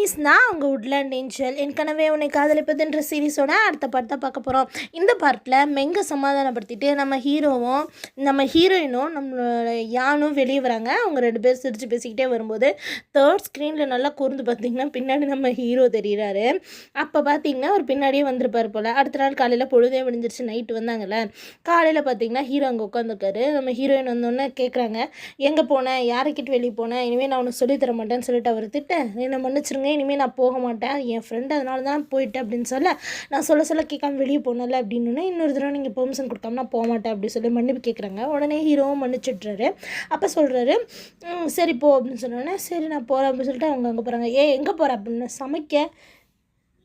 குட்டீஸ், நான் உங்கள் உட்லேண்ட் ஏஞ்சல். என் கனவே உன்னை காதலிப்பதுன்ற சீரீஸோட அடுத்த பார்ட் தான் பார்க்க போகிறோம். இந்த பார்ட்டில் மெங்கை சமாதானப்படுத்திட்டு நம்ம ஹீரோவும் நம்ம ஹீரோயினும் நம்மளோட யானும் வெளியே வராங்க. அவங்க 2 பேர் சிரித்து பேசிக்கிட்டே வரும்போது தேர்ட் ஸ்க்ரீனில் நல்லா கூர்ந்து பார்த்திங்கன்னா பின்னாடி நம்ம ஹீரோ தெரிகிறாரு. அப்போ பார்த்திங்கன்னா அவர் பின்னாடியே வந்திருப்பார் போல். அடுத்த நாள் காலையில் பொழுதே விடிஞ்சிருச்சு, நைட்டு வந்தாங்கள்ல. காலையில் பார்த்திங்கன்னா ஹீரோ அங்கே உட்காந்துருக்காரு. நம்ம ஹீரோயின் வந்தோடனே கேட்குறாங்க, எங்கே போனேன், யாரைக்கிட்டு வெளியே போனேன், இனிமேல் நான் உனக்கு சொல்லித்தர மாட்டேன்னு சொல்லிட்டு அவர் திட்ட, என்னை மன்னிச்சிருங்க, இனிமேல் நான் போக மாட்டேன், என் ஃப்ரெண்டு அதனால தான் போயிட்டேன் அப்படின்னு நான் சொல்ல கேட்காம வெளியே போனல அப்படின்னு இன்னொரு தடவை நீங்கள் பெர்மிஷன் கொடுக்காம நான் போக மாட்டேன் அப்படின்னு சொல்லி மன்னிப்பு கேட்குறாங்க. உடனே ஹீரோவும் மன்னிச்சுட்றாரு. அப்போ சொல்கிறாரு, சரி போ அப்படின்னு சொன்னோடனே சரி நான் போகிறேன் அப்படின்னு சொல்லிட்டு அவங்க அங்கே போகிறாங்க. எங்கே போகிற அப்படின்னு, சமைக்க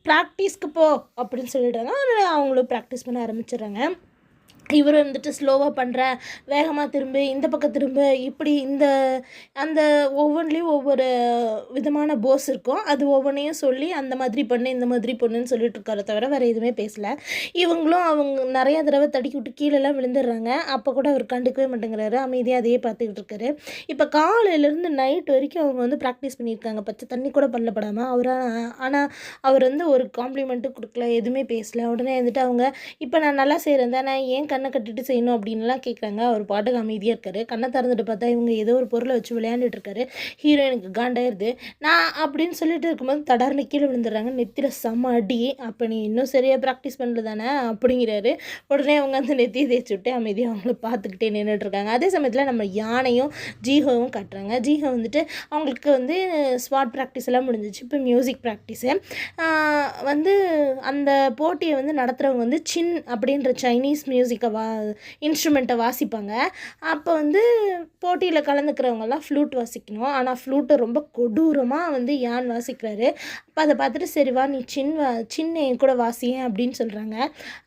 ப்ராக்டிஸ்க்கு போ அப்படின்னு சொல்லிடுறாங்க. அவங்களும் ப்ராக்டிஸ் பண்ண ஆரம்பிச்சிடுறாங்க. இவர் வந்துட்டு ஸ்லோவாக பண்ணுற, வேகமாக திரும்ப, இந்த பக்கம் திரும்ப, இப்படி இந்த அந்த ஒவ்வொன்றிலையும் ஒவ்வொரு விதமான போஸ் இருக்கும். அது ஒவ்வொன்றையும் சொல்லி அந்த மாதிரி பண்ணு, இந்த மாதிரி பண்ணுன்னு சொல்லிட்டு இருக்காரு தவிர வேறு எதுவுமே பேசலை. இவங்களும் அவங்க நிறையா தடவை தடுக்கி விட்டு கீழெல்லாம் விழுந்துடுறாங்க. அப்போ கூட அவர் கண்டுக்கவே மாட்டேங்கிறாரு, அமைதியாக அதையே பார்த்துக்கிட்டு இருக்காரு. இப்போ காலையிலேருந்து நைட் வரைக்கும் அவங்க வந்து ப்ராக்டிஸ் பண்ணியிருக்காங்க, பச்சை தண்ணி கூட பல்லப்படாமல். ஆனால் அவர் வந்து ஒரு காம்ப்ளிமெண்ட்டும் கொடுக்கல, எதுவுமே பேசலை. உடனே வந்துட்டு அவங்க, இப்போ நான் நல்லா செய்கிறேன் தானே, ஏன் கண்ணை கட்டிட்டு செய்யணும் அப்படின்லாம் கேட்குறாங்க. அவர் பாட்டுக்கு அமைதியாக இருக்காரு. கண்ணை திறந்துட்டு பார்த்தா இவங்க ஏதோ ஒரு பொருளை வச்சு விளையாண்டுட்டு இருக்காரு. ஹீரோயினுக்கு காண்டாயிருது. நான் அப்படின்னு சொல்லிட்டு இருக்கும்போது தடார்னு கீழே விழுந்துடுறாங்க. நெத்தியில் செம்ம அடி. அப்போ நீ இன்னும் சரியாக ப்ராக்டிஸ் பண்ணல தானே அப்படிங்கிறாரு. உடனே அவங்க அந்த நெத்தியை தேய்ச்சி விட்டு அமைதியாக அவங்கள பார்த்துக்கிட்டே நின்றுட்டுருக்காங்க. அதே சமயத்தில் நம்ம யானையும் ஜீஹோவும் காட்டுறாங்க. ஜீஹோ வந்துட்டு அவங்களுக்கு வந்து ஸ்வாட் ப்ராக்டிஸ் எல்லாம் முடிஞ்சிச்சு. இப்போ மியூசிக் ப்ராக்டிஸு வந்து அந்த போட்டியை வந்து நடத்துகிறவங்க வந்து சின் அப்படின்ற சைனீஸ் மியூசிக்கை இன்ஸ்ட்ருமெண்ட்டை வாசிப்பாங்க. அப்போ வந்து போட்டியில் கலந்துக்கிறவங்கெல்லாம் ஃப்ளூட் வாசிக்கணும். ஆனால் ஃப்ளூட்டை ரொம்ப கொடூரமாக வந்து யான் வாசிக்கிறாரு. அப்போ அதை பார்த்துட்டு சரிவா நீ சின்ன என் கூட வாசியேன் அப்படின்னு சொல்கிறாங்க.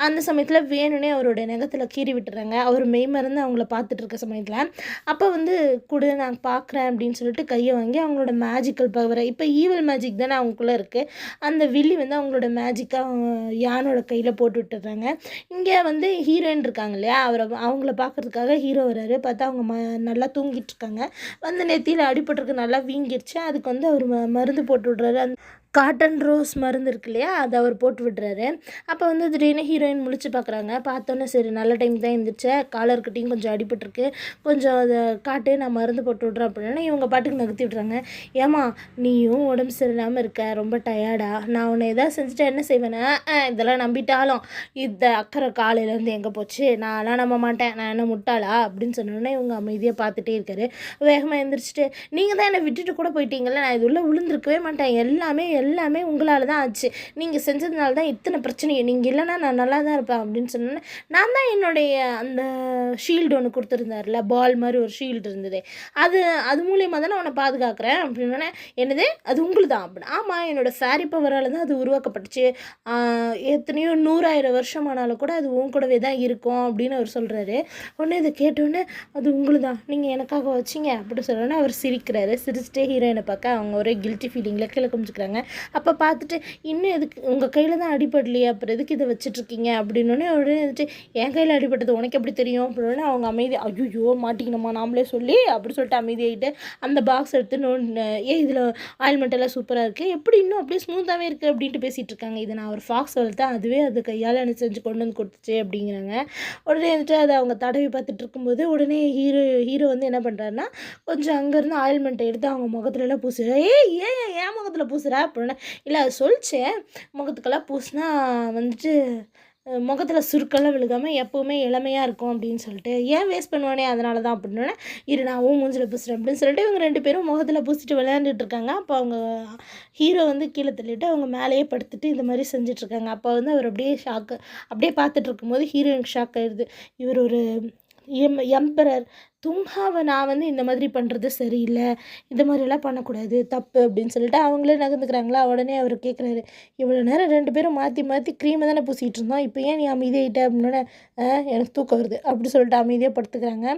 அந்த சமயத்தில் வேணும்னே அவரோட நகத்தில் கீறி விட்டுறாங்க. அவர் மெய்மறந்து அவங்கள பார்த்துட்டு இருக்க சமயத்தில் அப்போ வந்து கூட நான் பார்க்குறேன் அப்படின்னு சொல்லிட்டு கையை வாங்கி அவங்களோட மேஜிக்கல் பவரை, இப்போ ஈவல் மேஜிக் தானே அவங்களுக்குள்ளே இருக்குது, அந்த வில்லி வந்து அவங்களோட மேஜிக்காக யானோட கையில் போட்டு விட்டுறாங்க. இங்கே வந்து ஹீரோயின் இருக்காங்க இல்லையா, அவங்கள பார்க்குறதுக்காக ஹீரோ வராரு. பார்த்தா அவங்க நல்லா தூங்கிட்டு இருக்காங்க. வந்து நெத்தியில் அடிபட்டிருக்கு, நல்லா வீங்கிருச்சு. அதுக்கு வந்து அவர் மருந்து போட்டு விட்றாரு. அந்த காட்டன் ரோஸ் மருந்து இருக்கு இல்லையா, அதை அவர் போட்டு விடுறாரு. அப்போ வந்து திடீர்னு ஹீரோயின் முழிச்சு பார்க்குறாங்க. பார்த்தோன்னே சரி நல்ல டைம் தான் எழுந்திரிச்சேன், காலர்கிட்டையும் கொஞ்சம் அடிபட்டிருக்கு, கொஞ்சம் அதை காட்டு, நான் மருந்து போட்டு விட்றேன் அப்படின்னா இவங்க பாட்டுக்கு நகர்த்தி விட்றாங்க. ஏமா நீயும் உடம்பு சரியில்லாமல் இருக்க, ரொம்ப டயர்டா, நான் உன்னை எதாவது செஞ்சுட்டா என்ன செய்வேன்னா, இதெல்லாம் நம்பிட்டாலும் இந்த அக்கறை காலையிலேருந்து எங்கே போச்சு, நான்லாம் நம்ப மாட்டேன், நான் என்ன முட்டாளா அப்படின்னு சொன்னோன்னே இவங்க அமைதியாக பார்த்துட்டே இருக்காரு. வேகமாக எழுந்திரிச்சிட்டு, நீங்கள் தான் என்னை விட்டுட்டு கூட போயிட்டீங்களே, நான் இது உள்ள விழுந்திருக்கவே மாட்டேன், எல்லாமே உங்களால் தான் ஆச்சு, நீங்கள் செஞ்சதுனால தான் இத்தனை பிரச்சனையும், நீங்கள் இல்லைன்னா நான் நல்லா தான் இருப்பேன் அப்படின்னு சொன்னேன். நான் தான் என்னுடைய அந்த ஷீல்டு ஒன்று கொடுத்துருந்தார்ல, பால் மாதிரி ஒரு ஷீல்டு இருந்தது, அது மூலியமாக தான் நான் உன்னை பாதுகாக்கிறேன் அப்படின்னோடனே, என்னது அது உங்களுக்கு தான் அப்படின்னு. ஆமாம், என்னோடய ஃபேரி பவரால் தான் அது உருவாக்கப்பட்டுச்சு, எத்தனையோ 100,000 வருஷமானாலும் கூட அது உன் கூடவே தான் இருக்கும் அப்படின்னு அவர் சொல்கிறாரு. உடனே இதை கேட்டோன்னே அது உங்களுக்கு தான், நீங்கள் எனக்காக வச்சிங்க அப்படி சொல்லணும்னா அவர் சிரிக்கிறாரு. சிரிச்சிட்டே ஹீரோயினை பார்க்க அவங்க ஒரே கில்ட்டி ஃபீலிங்கில் கீழே குமிச்சுக்கிறாங்க. அப்போ பார்த்துட்டு, இன்னும் எதுக்கு உங்கள் கையில் தான் அடிபடலையே, அப்புறம் எதுக்கு இதை வச்சுட்ருக்கீங்க அப்படின்னோடனே உடனே வந்துட்டு, என் கையில் அடிபட்டது உனக்கு எப்படி தெரியும் அப்படின்னோடனே அவங்க அமைதி, ஐயோ மாட்டிக்கணுமா நாமளே சொல்லி அப்படி சொல்லிட்டு அமைதியாகிட்டு அந்த பாக்ஸ் எடுத்து இதில் ஆயில்மெண்ட்டெல்லாம் சூப்பராக இருக்குது, எப்படி இன்னும் அப்படியே ஸ்மூத்தாகவே இருக்குது அப்படின்ட்டு பேசிகிட்டு இருக்காங்க. இதை நான் ஒரு ஃபாக்ஸ் வளர்த்தேன், அதுவே அது கையால் எனக்கு செஞ்சு கொண்டு வந்து கொடுத்துச்சு அப்படிங்கிறாங்க. உடனே வந்துட்டு அதை அவங்க தடவி பார்த்துட்டு இருக்கும்போது உடனே ஹீரோ வந்து என்ன பண்ணுறாருன்னா, கொஞ்சம் அங்கேருந்து ஆயில்மெண்ட்டை எடுத்து அவங்க முகத்துலலாம் பூசுற, ஏன் முகத்தில் பூசுகிற அப்படின்னா, இல்லை அது சொல்லிச்சேன், முகத்துக்கெல்லாம் பூசினா வந்துட்டு முகத்தில் சுருக்கெல்லாம் விழுகாமல் எப்போவுமே இளமையாக இருக்கும் அப்படின்னு சொல்லிட்டு, ஏன் வேஸ்ட் பண்ணுவானே அதனால தான் அப்படின்னோடனே, இரு நான் மூஞ்சில் பூசுகிறேன் அப்படின்னு சொல்லிட்டு இவங்க 2 பேரும் முகத்தில் பூசிட்டு விளையாண்டுட்டு இருக்காங்க. அப்போ அவங்க ஹீரோ வந்து கீழே தள்ளிட்டு அவங்க மேலேயே படுத்துட்டு இந்த மாதிரி செஞ்சிட்ருக்காங்க. அப்போ வந்து அவர் அப்படியே பார்த்துட்டு இருக்கும்போது ஹீரோயினுக்கு ஷாக் ஆயிடுது. இவர் ஒரு எம்பரர் துங்காவை நான் வந்து இந்த மாதிரி பண்ணுறது சரியில்லை, இந்த மாதிரிலாம் பண்ணக்கூடாது, தப்பு அப்படின்னு சொல்லிட்டு அவங்களே நகர்ந்துக்கிறாங்களா. உடனே அவர் கேட்குறாரு, இவ்வளோ நேரம் 2 பேரும் மாற்றி க்ரீமை தானே பூசிகிட்டு இருந்தோம், இப்போ ஏன் நீ அமைதியாகிட்ட அப்படின்னோட, எனக்கு தூக்கம் வருது அப்படி சொல்லிட்டு அமைதியாக படுத்துக்கிறாங்க.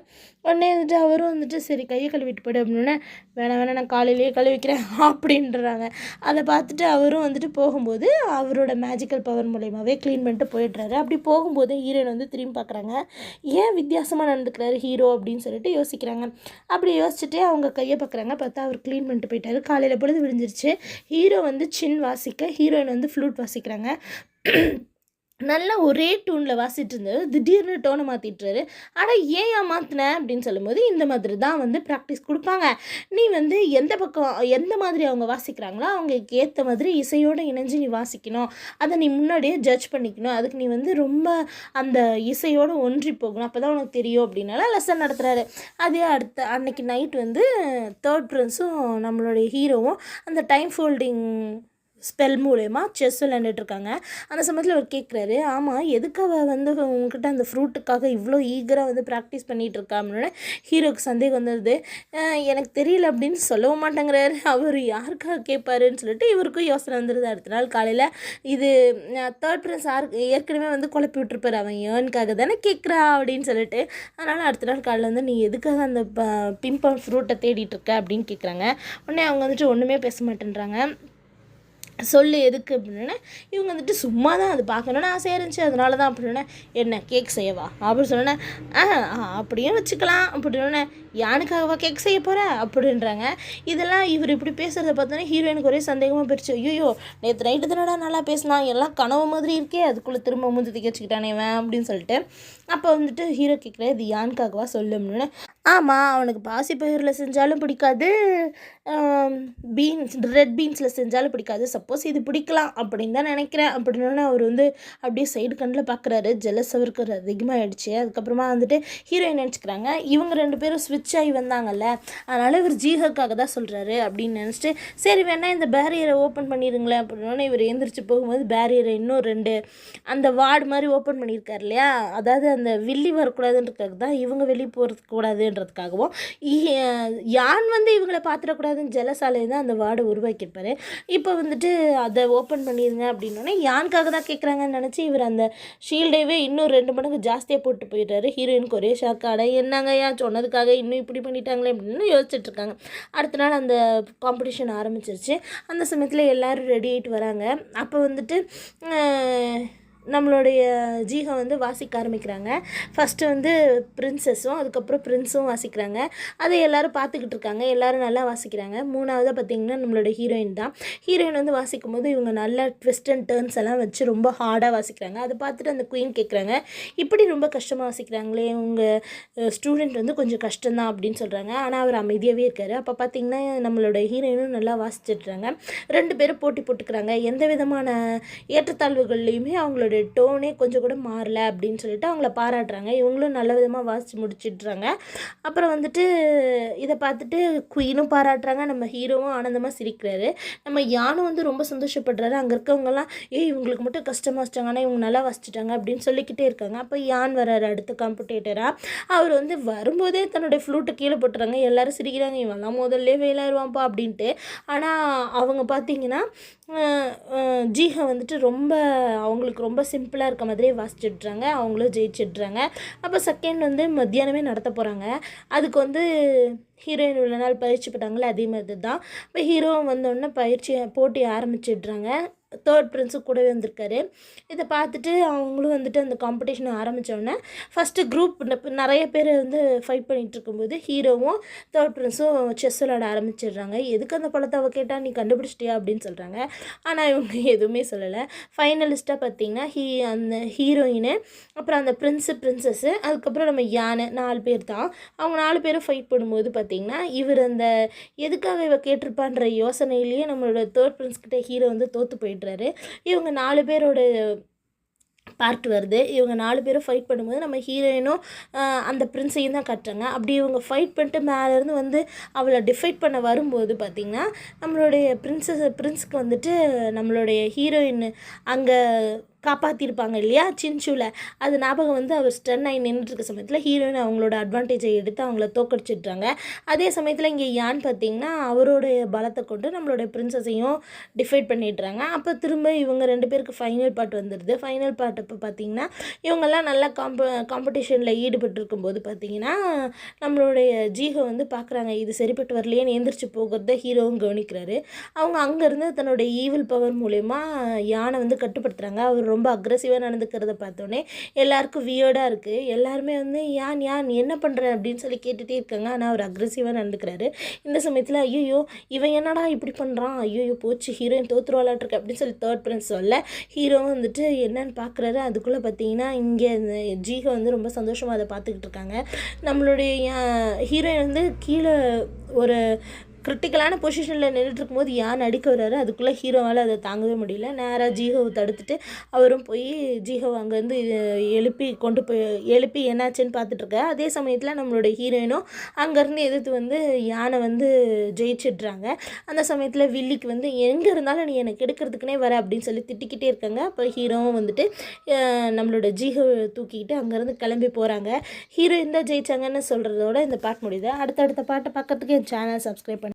உடனே வந்துட்டு அவரும் வந்துட்டு சரி கையை கழுவிட்டு போய்டு அப்படின்னோடனே, வேணாம் நான் காலையிலேயே கழுவிக்கிறேன் அப்படின்றாங்க. அதை பார்த்துட்டு அவரும் வந்துட்டு போகும்போது அவரோட மேஜிக்கல் பவர் மூலயமாவே க்ளீன் பண்ணிட்டு போயிடுறாரு. அப்படி போகும்போது ஹீரோயின் வந்து திரும்பி பார்க்குறாங்க, ஏன் வித்தியாசமாக நடந்துக்கிறாரு ஹீரோ அப்படின்னு சொல்லிட்டு யோசிக்கிறாங்க. அப்படி யோசிச்சுட்டு அவங்க கையை பார்க்குறாங்க. பார்த்தா அவர் க்ளீன் பண்ணிட்டு போயிட்டாரு. காலையில் பொழுது விடிஞ்சிருச்சு. ஹீரோ வந்து சின் வாசிக்க, ஹீரோயின் வந்து ஃப்ளூட் வாசிக்கிறாங்க. நல்லா ஒரே டூனில் வாசிட்டு இருந்தார். திடீர்னு டோனை மாற்றிட்டுறாரு. ஆனால் ஏன் மாற்றின அப்படின்னு சொல்லும்போது, இந்த மாதிரி தான் வந்து ப்ராக்டிஸ் கொடுப்பாங்க. நீ வந்து எந்த பக்கம் எந்த மாதிரி அவங்க வாசிக்கிறாங்களோ அவங்களுக்கு ஏற்ற மாதிரி இசையோடு இணைஞ்சு நீ வாசிக்கணும். அதை நீ முன்னாடியே ஜட்ஜ் பண்ணிக்கணும். அதுக்கு நீ வந்து ரொம்ப அந்த இசையோடு ஒன்றி போகணும். அப்போ தான் உனக்கு தெரியும் அப்படின்னால லெசன் நடத்துகிறாரு. அதே அடுத்த அன்னைக்கு நைட் வந்து தேர்ட் பிரின்ஸும் நம்மளுடைய ஹீரோவும் அந்த டைம் ஃபோல்டிங் ஸ்பெல் மூலயமா செஸ் விளையாண்டுட்ருக்காங்க. அந்த சமயத்தில் அவர் கேட்குறாரு, ஆமாம் எதுக்காக வந்து உங்ககிட்ட அந்த ஃப்ரூட்டுக்காக இவ்வளோ ஈகராக வந்து ப்ராக்டிஸ் பண்ணிகிட்ருக்கா அப்படின்னா ஹீரோக்கு சந்தேகம் வந்துடுது. எனக்கு தெரியல அப்படின்னு சொல்லவும் மாட்டேங்கிறாரு. அவர் யாருக்காக கேட்பாருன்னு சொல்லிட்டு இவருக்கும் யோசனை வந்துடுது. அடுத்த நாள் காலையில் இது தேர்ட் பிரின்ஸ் ஏற்கனவே வந்து குழப்பி விட்டுருப்பார், அவன் ஏர்னுக்காக தானே கேட்குறா அப்படின்னு சொல்லிட்டு. அதனால் அடுத்த நாள் காலையில் வந்து நீ எதுக்காக அந்த பிம்பம் ஃப்ரூட்டை தேடிட்டுருக்க அப்படின்னு கேட்குறாங்க. உடனே அவங்க வந்துட்டு ஒன்றுமே பேச மாட்டேன்றாங்க. சொல்லு எதுக்கு அப்படின்னா, இவங்க வந்துட்டு சும்மா தான் அது பார்க்கணுன்னு ஆசையாக இருந்துச்சு, அதனால தான் அப்படின்னா, என்ன கேக் செய்யவா அப்படின்னு சொன்னேன். அப்படியும் வச்சுக்கலாம் அப்படின்னே, யானுக்காகவா கேக் செய்ய போகிற அப்படின்றாங்க. இதெல்லாம் இவர் இப்படி பேசுகிறத பார்த்தோன்னா ஹீரோயினுக்கு ஒரே சந்தேகமாக போயிடுச்சு. ஐயோ நேற்று நைட்டு தானடா நல்லா பேசினான், எல்லாம் கனவு மாதிரி இருக்கே, அதுக்குள்ளே திரும்ப மூஞ்சி தூக்கி வச்சுக்கிட்டானே வேன் அப்படின்னு சொல்லிட்டு. அப்போ வந்துட்டு ஹீரோ கேட்குறேன், இது யானுக்காகவா சொல்லு அப்படின்னு. ஆமாம் அவனுக்கு பாசி பயிரில் செஞ்சாலும் பிடிக்காது, ரெட் பீன்ஸில் செஞ்சாலும் பிடிக்காது. சப்போஸ் இது பிடிக்கலாம் அப்படின்னு தான் நினைக்கிறேன் அப்படின்னு அவர் வந்து அப்படியே சைடு கண்ணில் பார்க்குறாரு. ஜெலஸ் அவருக்கு அதிகமாகிடுச்சு. அதுக்கப்புறமா வந்துட்டு ஹீரோயின் நினச்சிக்கிறாங்க, இவங்க ரெண்டு பேரும் ஸ்விட்ச் ஆகி வந்தாங்கல்ல, அதனால் இவர் ஜீஹக்காக தான் சொல்கிறாரு அப்படின்னு நினச்சிட்டு, சரி வேணா இந்த பேரியரை ஓப்பன் பண்ணிடுங்களேன் அப்படின்னா இவர் எழுந்திரிச்சு போகும்போது பேரியரை இன்னும் ரெண்டு அந்த வார்டு மாதிரி ஓப்பன் பண்ணியிருக்காரு இல்லையா, அதாவது அந்த வில்லி வரக்கூடாதுன்றதுக்காக தான் இவங்க வெளியே போகிறதுக்கு கூடாதுன்றதுக்காகவும் யான் வந்து இவங்களை பார்த்துடக்கூடாதுன்னு ஜெலசாலே தான் அந்த வார்டை உருவாக்கியிருப்பார். இப்போ வந்துட்டு அதை ஓப்பன் பண்ணிடுங்க அப்படின்னோடனே யானுக்காக தான் கேட்குறாங்கன்னு நினச்சி இவர் அந்த ஷீல்டைவே இன்னும் 2 மடங்கு ஜாஸ்தியாக போட்டு போயிட்டாரு. ஹீரோயினுக்கு ஒரே ஷாக்காட, என்னங்க ஏன் சொன்னதுக்காக இன்னும் இப்படி பண்ணிட்டாங்களே அப்படின்னு யோசிச்சுட்ருக்காங்க. அடுத்த நாள் அந்த காம்படிஷன் ஆரம்பிச்சிருச்சு. அந்த சமயத்தில் எல்லோரும் ரெடி ஆகிட்டு வராங்க. அப்போ வந்துட்டு நம்மளுடைய ஜீகா வந்து வாசிக்க ஆரம்பிக்கிறாங்க. ஃபஸ்ட்டு வந்து பிரின்சஸும் அதுக்கப்புறம் பிரின்ஸும் வாசிக்கிறாங்க. அதை எல்லோரும் பார்த்துக்கிட்டு இருக்காங்க. எல்லோரும் நல்லா வாசிக்கிறாங்க. மூணாவதாக பார்த்திங்கன்னா நம்மளோட ஹீரோயின் தான். ஹீரோயின் வந்து வாசிக்கும் போது இவங்க நல்லா ட்விஸ்ட் அண்ட் டர்ன்ஸ் எல்லாம் வச்சு ரொம்ப ஹார்டாக வாசிக்கிறாங்க. அதை பார்த்துட்டு அந்த குயின் கேட்குறாங்க, இப்படி ரொம்ப கஷ்டமாக வாசிக்கிறாங்களே, உங்கள் ஸ்டூடெண்ட் வந்து கொஞ்சம் கஷ்டம்தான் அப்படின்னு சொல்கிறாங்க. ஆனால் அவர் அமைதியாகவே இருக்கார். அப்போ பார்த்திங்கன்னா நம்மளோட ஹீரோயினும் நல்லா வாசிச்சிட்றாங்க. 2 பேரும் போட்டி போட்டுக்கிறாங்க. எந்த விதமான ஏற்றத்தாழ்வுகள்லையுமே அவங்களோட டோனே கொஞ்சம் கூட மாறல அப்படின்னு சொல்லிட்டு அவங்கள பாராட்டுறாங்க. இவங்களும் நல்ல விதமாக வாசித்து முடிச்சிடுறாங்க. அப்புறம் வந்துட்டு இதை பார்த்துட்டு குயினும் பாராட்டுறாங்க. நம்ம ஹீரோவும் ஆனந்தமாக சிரிக்கிறாரு. நம்ம யானும் வந்து ரொம்ப சந்தோஷப்படுறாரு. அங்கே இருக்கவங்கலாம் இவங்களுக்கு மட்டும் கஷ்டமாக வச்சிட்டாங்க, ஆனால் இவங்க நல்லா வாசிச்சிட்டாங்க அப்படின்னு சொல்லிக்கிட்டே இருக்காங்க. அப்போ யான் வர்றாரு அடுத்த காம்படேட்டராக. அவர் வந்து வரும்போதே தன்னுடைய ஃப்ளூட்டை கீழே போட்டுறாங்க. எல்லோரும் சிரிக்கிறாங்க, இவெல்லாம் முதல்ல வேலாயிருவான்ப்பா அப்படின்ட்டு. ஆனால் அவங்க பார்த்திங்கன்னா ஜீஹா வந்துட்டு ரொம்ப அவங்களுக்கு ரொம்ப சிம்பிளாக இருக்க மாதிரியே வாசிச்சிட்றாங்க. அவங்களும் ஜெயிச்சிட்றாங்க. அப்போ செகண்ட் வந்து மத்தியானமே நடத்த போகிறாங்க. அதுக்கு வந்து ஹீரோயின் இவ்வளோ நாள் பயிற்சி பட்டாங்களே அதே மாதிரி தான். இப்போ ஹீரோ வந்தோடனே போட்டி ஆரம்பிச்சிடுறாங்க. தேர்ட் பிரின்ஸும் கூடவே வந்திருக்காரு. இதை பார்த்துட்டு அவங்களும் வந்துட்டு அந்த காம்படிஷனை ஆரம்பித்தோடனே ஃபஸ்ட்டு குரூப் நிறைய பேர் வந்து ஃபைட் பண்ணிகிட்டு இருக்கும்போது ஹீரோவும் தேர்ட் பிரின்ஸும் செஸ் விளையாட ஆரம்பிச்சிடுறாங்க. எதுக்கு அந்த பழத்தை அவள் கேட்டால் நீ கண்டுபிடிச்சிட்டியா அப்படின்னு சொல்கிறாங்க. ஆனால் இவங்க எதுவுமே சொல்லலை. ஃபைனலிஸ்ட்டாக பார்த்திங்கன்னா அந்த ஹீரோயின், அப்புறம் அந்த பிரின்ஸஸ்ஸு, அதுக்கப்புறம் நம்ம யானை 4 பேர் தான். அவங்க 4 பேரும் ஃபைட் பண்ணும்போது பார்த்திங்கன்னா இவர் அந்த எதுக்காக இவ கேட்டிருப்பான்ற யோசனையிலேயே நம்மளோட தேர்ட் பிரின்ஸ்கிட்ட ஹீரோ வந்து தோற்று போயிடுறாரு. இவங்க 4 பேரோட பார்ட் வருது. இவங்க 4 பேரும் ஃபைட் பண்ணும்போது நம்ம ஹீரோயினும் அந்த பிரின்ஸையும் தான் கட்டுறாங்க. அப்படி இவங்க ஃபைட் பண்ணிட்டு மேலேருந்து வந்து அவளை டிஃபைட் பண்ண வரும்போது பார்த்திங்கன்னா நம்மளுடைய பிரின்ஸுக்கு வந்துட்டு நம்மளுடைய ஹீரோயின் அங்கே காப்பாற்றிருப்பாங்க இல்லையா சின்சூவில், அது ஞாபகம் வந்து அவர் ஸ்டன் ஆகி நின்றுட்டுருக்க சமயத்தில் ஹீரோயின் அவங்களோட அட்வான்டேஜை எடுத்து அவங்கள தோக்கடிச்சிட்றாங்க. அதே சமயத்தில் இங்கே யான் பார்த்திங்கன்னா அவருடைய பலத்தை கொண்டு நம்மளுடைய பிரின்சஸையும் டிஃபைட் பண்ணிடுறாங்க. அப்போ திரும்ப இவங்க 2 பேருக்கு ஃபைனல் பார்ட் வந்துடுது. ஃபைனல் பார்ட் அப்போ பார்த்திங்கன்னா இவங்கெல்லாம் நல்லா காம்படிஷனில் ஈடுபட்டிருக்கும்போது பார்த்திங்கன்னா நம்மளுடைய ஜீகோ வந்து பார்க்குறாங்க, இது சரிப்பட்டு வரலையேன்னு எந்திரிச்சு போகிறத ஹீரோவும் கவனிக்கிறாரு. அவங்க அங்கேருந்து தன்னுடைய ஈவில் பவர் மூலயமா யானை வந்து கட்டுப்படுத்துகிறாங்க. அவர் ரொம்ப அக்ரெசிவாக நடந்துக்கிறத பார்த்தோன்னே எல்லாருக்கும் வியர்டாக இருக்குது. எல்லாருமே வந்து ஏன் என்ன பண்ணுற அப்படின்னு சொல்லி கேட்டுகிட்டே இருக்காங்க. ஆனால் அவர் அக்ரெசிவாக நடந்துக்கிறாரு. இந்த சமயத்தில் ஐயோ இவன் என்னடா இப்படி பண்ணுறான், ஐயோ போச்சு ஹீரோயின் தோற்றுருவாளாட்டிருக்கு அப்படின்னு சொல்லி தேர்ட் ஃப்ரெண்ட்ஸ் சொல்ல ஹீரோவும் வந்துட்டு என்னன்னு பார்க்குறாரு. அதுக்குள்ளே பார்த்தீங்கன்னா இங்கே ஜீகா வந்து ரொம்ப சந்தோஷமாக அதை பார்த்துக்கிட்டு இருக்காங்க. நம்மளுடைய ஹீரோயின் வந்து கீழே ஒரு கிரிட்டிக்கலான பொசிஷனில் நின்றுட்டு இருக்கும்போது யான் அடிக்க வர்றாரு. அதுக்குள்ளே ஹீரோவால் அதை தாங்கவே முடியல. நேராக ஜீஹோவை தடுத்துட்டு அவரும் போய் ஜீஹோவை அங்கேருந்து எழுப்பி என்னாச்சுன்னு பார்த்துட்ருக்க. அதே சமயத்தில் நம்மளுடைய ஹீரோயினும் அங்கேருந்து எதிர்த்து வந்து யானை வந்து ஜெயிச்சிட்றாங்க. அந்த சமயத்தில் வில்லிக்கு வந்து எங்கே இருந்தாலும் நீ எனக்கு எடுக்கிறதுக்குனே வர அப்படின்னு சொல்லி திட்டிக்கிட்டே இருக்காங்க. அப்போ ஹீரோவும் வந்துட்டு நம்மளோட ஜீஹோவை தூக்கிக்கிட்டு அங்கேருந்து கிளம்பி போகிறாங்க. ஹீரோயின் தான் ஜெயிச்சாங்கன்னு சொல்கிறதோட இந்த பாட்டு முடியுது. அடுத்தடுத்த பாட்டை பார்க்கறதுக்கு என் சேனல் சப்ஸ்கிரைப் பண்ணி